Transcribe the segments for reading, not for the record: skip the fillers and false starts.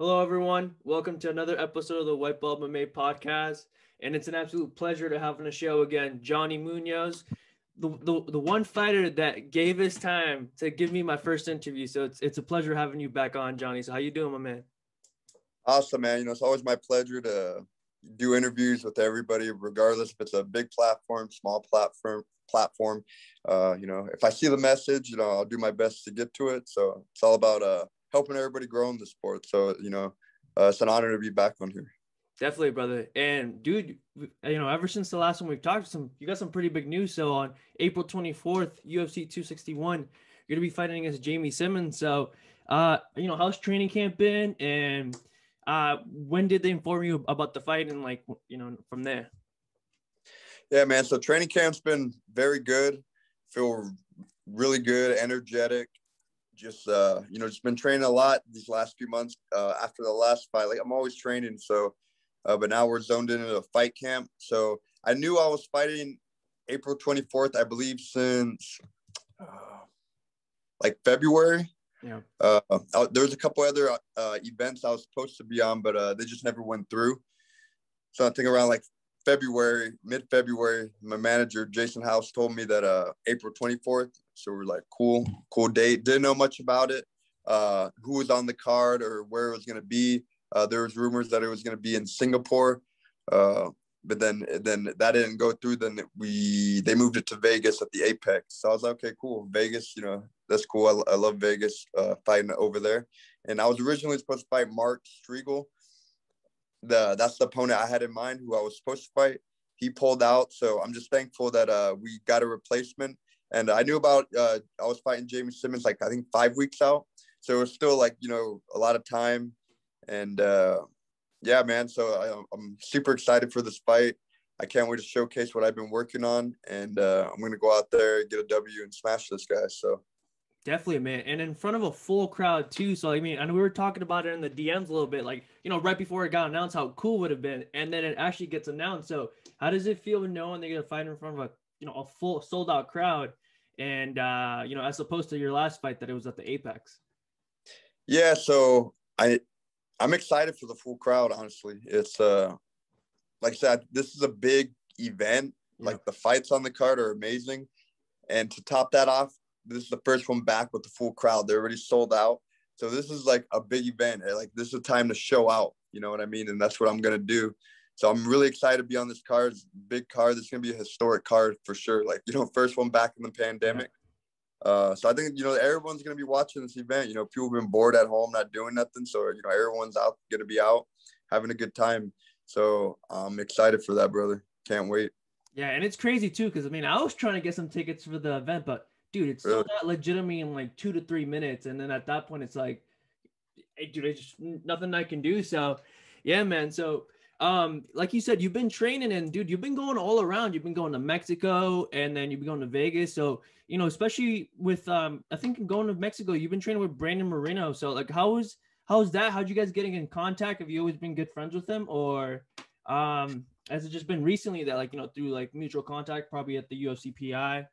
Hello, everyone. Welcome to another episode of the White Belt MMA podcast. And it's an absolute pleasure to have on the show again Johnny Munoz, the one fighter that gave his time to give me my first interview. So it's a pleasure having you back on, Johnny. So how you doing, my man? Awesome, man. It's always my pleasure to do interviews with everybody, regardless if it's a big platform, small platform. If I see the message, I'll do my best to get to it. So it's all about helping everybody grow in the sport. So, it's an honor to be back on here. Definitely, brother. And dude, ever since the last one we've talked, you got some pretty big news. So on April 24th, UFC 261, you're gonna be fighting against Jamey Simmons. So, how's training camp been, and when did they inform you about the fight, and from there? Yeah, man. So training camp's been very good. Feel really good, energetic. Just been training a lot these last few months after the last fight. Like, I'm always training. So, but now we're zoned into a fight camp. So I knew I was fighting April 24th, I believe, since February. Yeah. There was a couple other events I was supposed to be on, but they just never went through. So I think around mid-February, my manager, Jason House, told me that April 24th. So we're like, cool date. Didn't know much about it, who was on the card or where it was going to be. There was rumors that it was going to be in Singapore, but then that didn't go through. Then they moved it to Vegas at the Apex. So I was like, okay, cool. Vegas, that's cool. I love Vegas, fighting over there. And I was originally supposed to fight Mark Striegel. That's the opponent I had in mind, who I was supposed to fight. He pulled out, so I'm just thankful that we got a replacement. And I knew about I was fighting Jamey Simmons I think 5 weeks out, so it was still a lot of time. And yeah, man. So I'm super excited for this fight. I can't wait to showcase what I've been working on, and I'm gonna go out there, get a W, and smash this guy. So. Definitely, man. And in front of a full crowd too. So I know we were talking about it in the DMs a little bit, right before it got announced, how cool would have been. And then it actually gets announced. So how does it feel knowing they're gonna fight in front of a full sold out crowd? And as opposed to your last fight that it was at the Apex. Yeah, so I'm excited for the full crowd, honestly. It's like I said, this is a big event. Yeah. Like, the fights on the card are amazing. And to top that off, this is the first one back with the full crowd. They're already sold out. So this is like a big event. Like, this is a time to show out. You know what I mean? And that's what I'm going to do. So I'm really excited to be on this card. It's a big card. It's going to be a historic card for sure. First one back in the pandemic. Yeah. So I think, everyone's going to be watching this event. People have been bored at home, not doing nothing. So, everyone's going to be out having a good time. So I'm excited for that, brother. Can't wait. Yeah. And it's crazy too. Cause I was trying to get some tickets for the event, but dude, it's sold out legitimately in 2 to 3 minutes. And then at that point, it's like, hey, dude, it's just nothing I can do. So yeah, man. So like you said, you've been training, and dude, you've been going all around. You've been going to Mexico, and then you've been going to Vegas. So, especially with I think going to Mexico, you've been training with Brandon Moreno. So how's that? How'd you guys getting in contact? Have you always been good friends with him, or has it just been recently that through mutual contact, probably at the UFC PI?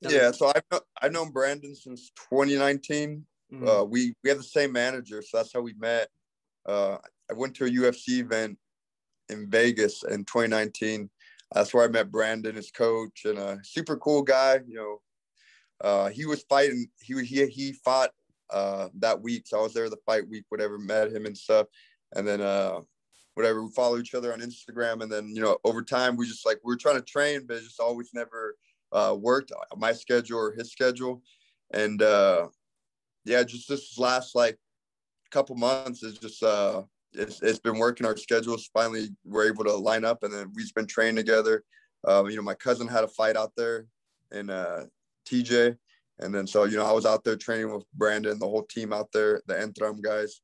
Yeah, so I've known Brandon since 2019. Mm-hmm. We have the same manager, so that's how we met. I went to a UFC event in Vegas in 2019. That's where I met Brandon, his coach, and a super cool guy. He was fighting. He fought that week, so I was there the fight week. Whatever, met him and stuff, and then whatever. We follow each other on Instagram, and then over time we just we were trying to train, but it just always never worked, my schedule or his schedule. And just this last couple months is just it's been working. Our schedules finally were able to line up, and then we've been training together. My cousin had a fight out there in TJ, and then so I was out there training with Brandon, the whole team out there, the Entram guys.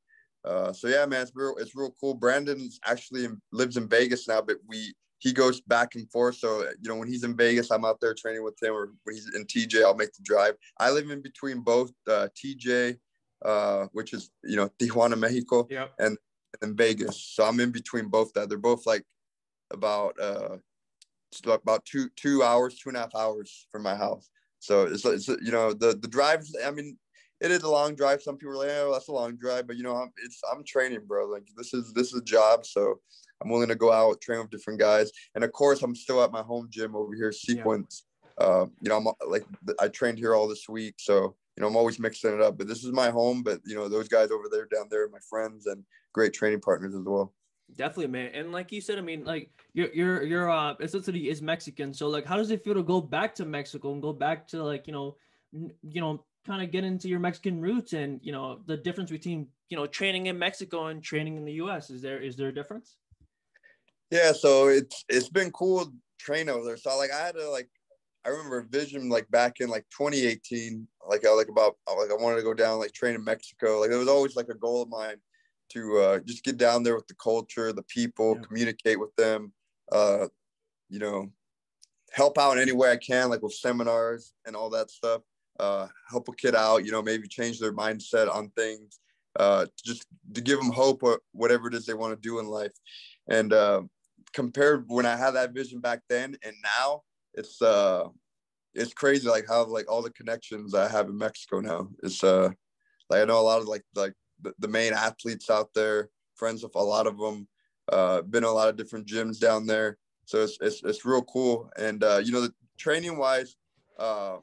So yeah, man, it's real cool. Brandon actually lives in Vegas now, but he goes back and forth. So, when he's in Vegas, I'm out there training with him, or when he's in TJ, I'll make the drive. I live in between both TJ, which is, Tijuana, Mexico, yep, and Vegas. So I'm in between both that. They're both about 2 hours, 2.5 hours from my house. So it's the drives. it is a long drive. Some people are like, oh, that's a long drive, but I'm training, bro. Like this is a job, so I'm willing to go out, train with different guys, and of course, I'm still at my home gym over here, Sequence. Yeah. I'm like I trained here all this week, so I'm always mixing it up. But this is my home. But those guys over there, down there, are my friends and great training partners as well. Definitely, man. And like you said, I mean, like your essentially is Mexican. So like, how does it feel to go back to Mexico and go back to like, kind of get into your Mexican roots and, the difference between, training in Mexico and training in the US? Is there a difference? Yeah. So it's been cool training over there. So like I had to I remember a vision like back in like 2018, I wanted to go down, like train in Mexico. Like it was always like a goal of mine to just get down there with the culture, the people, communicate with them, help out in any way I can, like with seminars and all that stuff, help a kid out, maybe change their mindset on things, just to give them hope or whatever it is they want to do in life. And compared when I had that vision back then and now, it's crazy like how like all the connections I have in Mexico now. It's like I know a lot of like the main athletes out there, friends with a lot of them, been in a lot of different gyms down there. So it's real cool. And, the training wise, obviously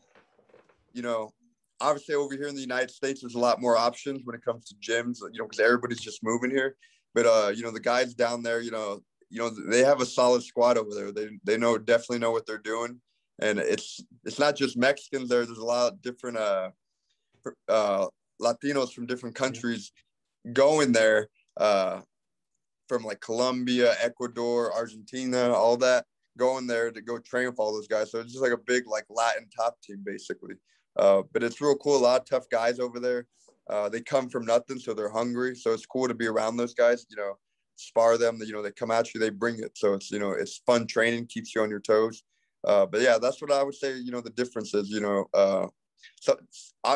over here in the United States, there's a lot more options when it comes to gyms, because everybody's just moving here. But, the guys down there, they have a solid squad over there. They definitely know what they're doing. And it's not just Mexicans there. There's a lot of different Latinos from different countries going there, from like Colombia, Ecuador, Argentina, all that, going there to go train with all those guys. So it's just like a big like Latin top team basically. But it's real cool. A lot of tough guys over there. They come from nothing, so they're hungry. So it's cool to be around those guys. Spar them. They come at you, they bring it. So it's it's fun training, keeps you on your toes. But yeah, that's what I would say. The difference is.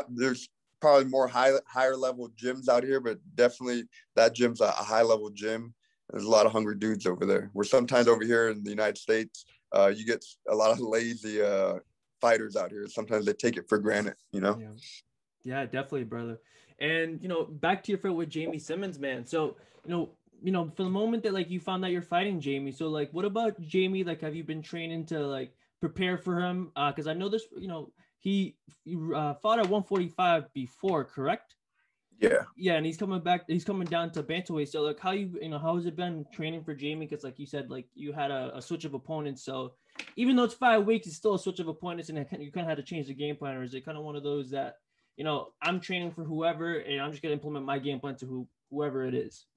There's probably more higher level gyms out here, but definitely that gym's a high level gym. There's a lot of hungry dudes over there. Where sometimes over here in the United States, you get a lot of lazy fighters out here. Sometimes they take it for granted, Yeah, definitely, brother. And back to your fight with Jamey Simmons, man. So for the moment that like you found out you're fighting Jamey, so like what about Jamey? Like, have you been training to like prepare for him? Because I know this, he fought at 145 before, correct? Yeah, and he's coming back. He's coming down to bantamweight. So like, how how has it been training for Jamey? Because like you said, like you had a switch of opponents. So even though it's 5 weeks, it's still a switch of opponents, and you kind of had to change the game plan. Or is it kind of one of those that I'm training for whoever, and I'm just gonna implement my game plan to whoever it is?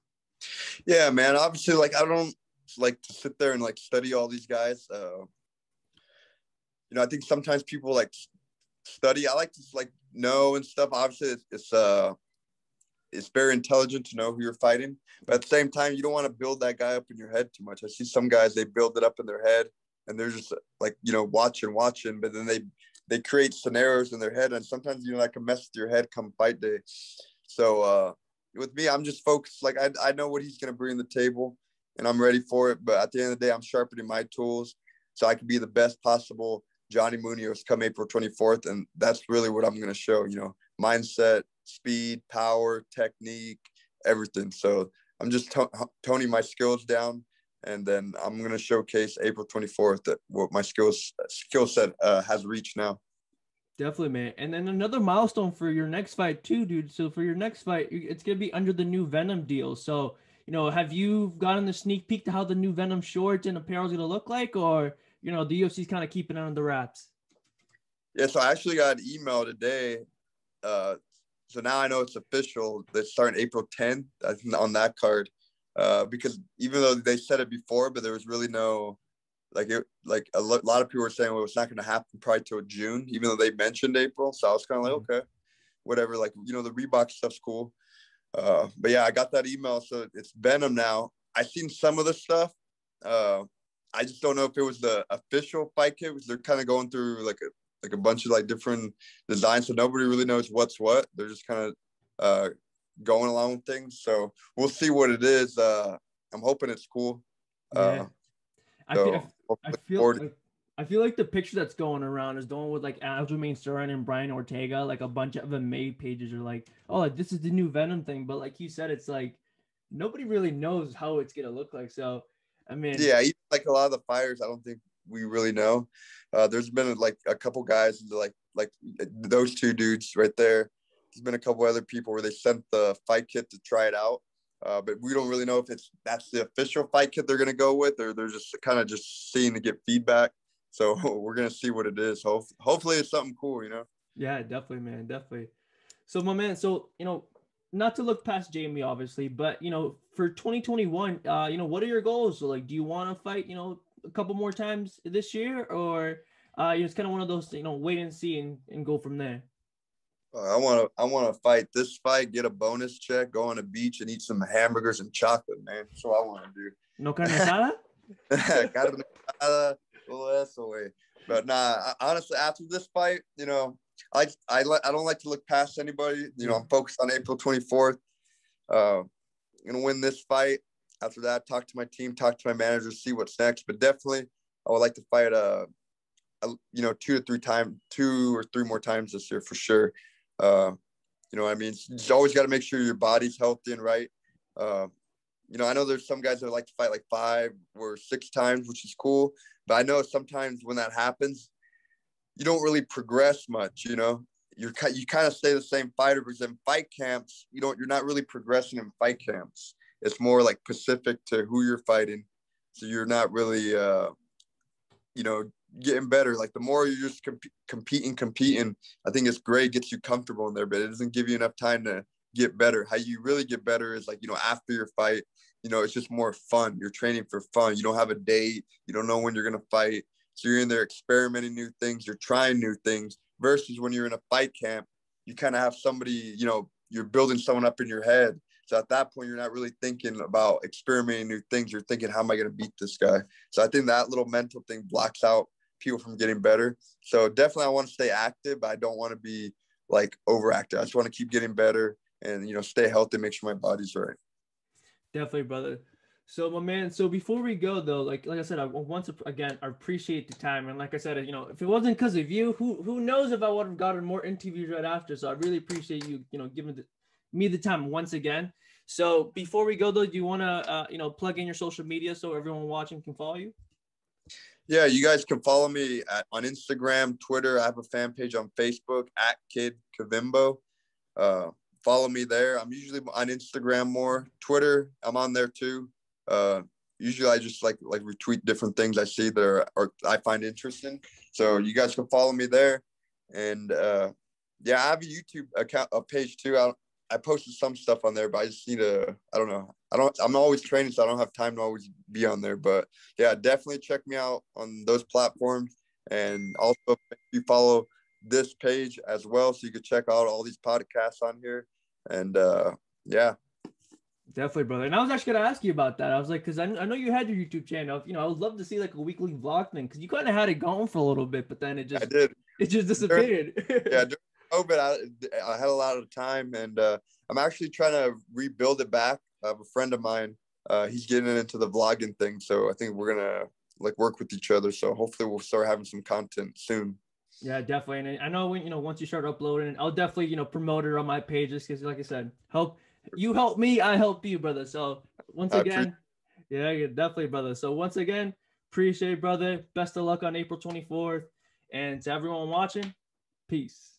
Yeah, man. Obviously, like I don't like to sit there and like study all these guys. I think sometimes people like study. I like to like know and stuff. Obviously, it's very intelligent to know who you're fighting, but at the same time, you don't want to build that guy up in your head too much. I see some guys, they build it up in their head and they're just like, watching, but then they create scenarios in their head. And sometimes, that can mess with your head come fight day. So, with me, I'm just focused. Like I know what he's going to bring to the table and I'm ready for it. But at the end of the day, I'm sharpening my tools so I can be the best possible Johnny Munoz come April 24th. And that's really what I'm going to show, mindset, speed, power, technique, everything. So I'm just toning my skills down, and then I'm going to showcase April 24th that what my skill set has reached now. Definitely, man. And then another milestone for your next fight too, dude. So for your next fight, it's going to be under the new Venom deal. So, have you gotten the sneak peek to how the new Venom shorts and apparel is going to look like, or, the UFC's kind of keeping it under wraps? Yeah, so I actually got an email today. So now I know it's official. They're starting April 10th on that card. Because even though they said it before, but there was really no, a lot of people were saying, well, it's not going to happen probably till June, even though they mentioned April. So I was kind of like, okay, whatever. Like, the Reebok stuff's cool. But yeah, I got that email. So it's Venom now. I've seen some of the stuff. I just don't know if it was the official fight kit, because they're kind of going through like a bunch of like different designs. So nobody really knows what's what. They're just kind of going along with things. So we'll see what it is. I'm hoping it's cool. Yeah. I feel I feel like the picture that's going around is the one with like Aljamain Sterling and Brian Ortega. Like a bunch of MMA pages are like, oh, like, this is the new Venom thing. But like you said, it's like nobody really knows how it's gonna look like. So, I mean, yeah, even like a lot of the fighters, I don't think we really know. There's been like a couple guys like those two dudes right there. There's been a couple other people where they sent the fight kit to try it out. But we don't really know if that's the official fight kit they're going to go with, or they're just kind of just seeing to get feedback. So we're going to see what it is. Hopefully it's something cool, you know? yeah, definitely, man. Definitely. So, my man, so, not to look past Jamey, obviously, but, for 2021, what are your goals? So, like, do you want to fight, a couple more times this year, or, it's kind of one of those, wait and see and go from there? I want to fight this fight, get a bonus check, go on a beach and eat some hamburgers and chocolate, man. That's what I want to do. No carne asada? Carne asada, eso way. But nah, honestly, after this fight, I don't like to look past anybody. I'm focused on April 24th. I'm gonna win this fight. After that, talk to my team, talk to my manager, see what's next. But definitely, I would like to fight 2 or 3 more times this year for sure. I mean, you always got to make sure your body's healthy and right. I know there's some guys that like to fight like 5 or 6 times, which is cool. But I know sometimes when that happens, you don't really progress much. You kind of stay the same fighter, because in fight camps, you're not really progressing in fight camps. It's more like specific to who you're fighting. So you're not really, getting better. Like the more you're just competing, I think it's great, gets you comfortable in there, but it doesn't give you enough time to get better. How you really get better is like, after your fight, it's just more fun. You're training for fun. You don't have a date. You don't know when you're going to fight. So you're in there experimenting new things. You're trying new things, versus when you're in a fight camp, you kind of have somebody, you're building someone up in your head. So at that point, you're not really thinking about experimenting new things. You're thinking, how am I going to beat this guy? So I think that little mental thing blocks out people from getting better. So definitely I want to stay active, but I don't want to be like overactive. I just want to keep getting better and, stay healthy, make sure my body's right. Definitely, brother. So, my man, so before we go though, like I said, I appreciate the time. And like I said, if it wasn't because of you, who knows if I would have gotten more interviews right after. So I really appreciate you, giving me the time once again. So before we go though, do you want to, plug in your social media so everyone watching can follow you? Yeah, you guys can follow me on Instagram, Twitter. I have a fan page on Facebook at Kid Kavimbo. Follow me there. I'm usually on Instagram more. Twitter, I'm on there too. Usually I just like retweet different things I see that or I find interesting. So you guys can follow me there. And I have a YouTube account, a page too. I posted some stuff on there, but I just need to, I don't know. I'm always training, so I don't have time to always be on there. But yeah, definitely check me out on those platforms. And also if you follow this page as well, so you can check out all these podcasts on here. And yeah. Definitely, brother. And I was actually going to ask you about that. I was like, because I know you had your YouTube channel. I would love to see like a weekly vlog thing, because you kind of had it going for a little bit, but then it just disappeared. During COVID, I had a lot of time, and I'm actually trying to rebuild it back. I have a friend of mine. He's getting into the vlogging thing, so I think we're gonna like work with each other. So hopefully we'll start having some content soon. Yeah, definitely. And I know when once you start uploading, I'll definitely promote it on my pages, because like I said, help me, I help you, brother. So once again, yeah, definitely, brother. So once again, appreciate it, brother. Best of luck on April 24th, and to everyone watching, peace.